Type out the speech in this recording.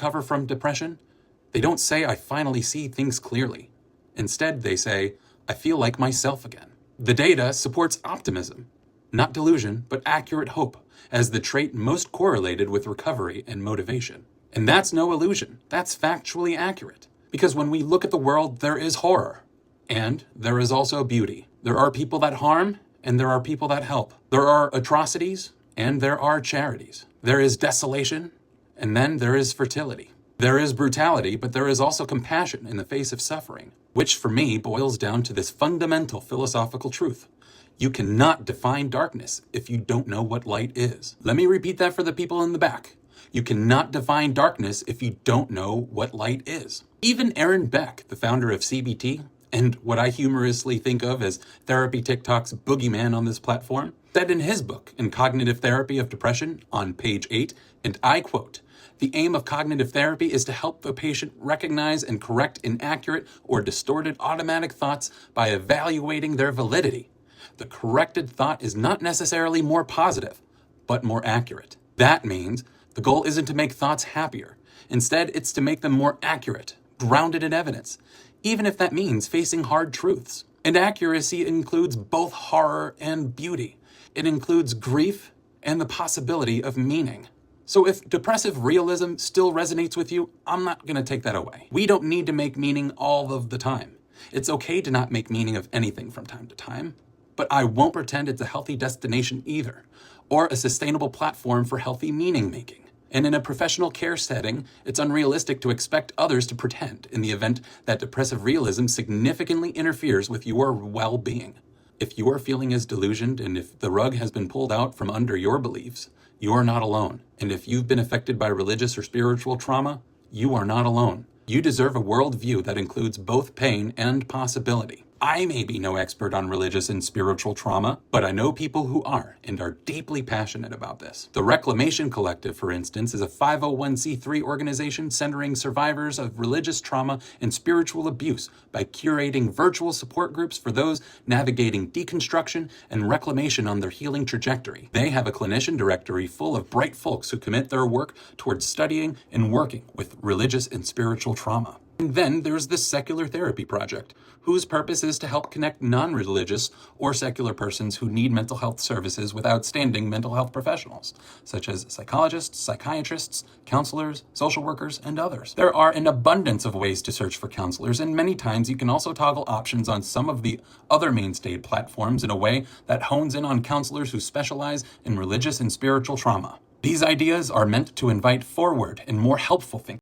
recover from depression, they don't say, "I finally see things clearly." Instead, they say, "I feel like myself again." The data supports optimism, not delusion, but accurate hope, as the trait most correlated with recovery and motivation. And that's no illusion. That's factually accurate. Because when we look at the world, there is horror. And there is also beauty. There are people that harm, and there are people that help. There are atrocities, and there are charities. There is desolation, and then there is fertility. There is brutality, but there is also compassion in the face of suffering, which for me boils down to this fundamental philosophical truth. You cannot define darkness if you don't know what light is. Let me repeat that for the people in the back. You cannot define darkness if you don't know what light is. Even Aaron Beck, the founder of CBT, and what I humorously think of as Therapy TikTok's boogeyman on this platform, said in his book, In Cognitive Therapy of Depression, on page 8, and I quote, "The aim of cognitive therapy is to help the patient recognize and correct inaccurate or distorted automatic thoughts by evaluating their validity. The corrected thought is not necessarily more positive, but more accurate." That means the goal isn't to make thoughts happier. Instead, it's to make them more accurate, grounded in evidence, even if that means facing hard truths. And accuracy includes both horror and beauty. It includes grief and the possibility of meaning. So if depressive realism still resonates with you, I'm not going to take that away. We don't need to make meaning all of the time. It's okay to not make meaning of anything from time to time. But I won't pretend it's a healthy destination either, or a sustainable platform for healthy meaning making. And in a professional care setting, it's unrealistic to expect others to pretend in the event that depressive realism significantly interferes with your well-being. If you are feeling as delusioned and if the rug has been pulled out from under your beliefs, you are not alone. And if you've been affected by religious or spiritual trauma, you are not alone. You deserve a worldview that includes both pain and possibility. I may be no expert on religious and spiritual trauma, but I know people who are and are deeply passionate about this. The Reclamation Collective, for instance, is a 501c3 organization centering survivors of religious trauma and spiritual abuse by curating virtual support groups for those navigating deconstruction and reclamation on their healing trajectory. They have a clinician directory full of bright folks who commit their work towards studying and working with religious and spiritual trauma. And then there's this Secular Therapy Project, whose purpose is to help connect non-religious or secular persons who need mental health services with outstanding mental health professionals, such as psychologists, psychiatrists, counselors, social workers, and others. There are an abundance of ways to search for counselors, and many times you can also toggle options on some of the other mainstay platforms in a way that hones in on counselors who specialize in religious and spiritual trauma. These ideas are meant to invite forward and more helpful thinking.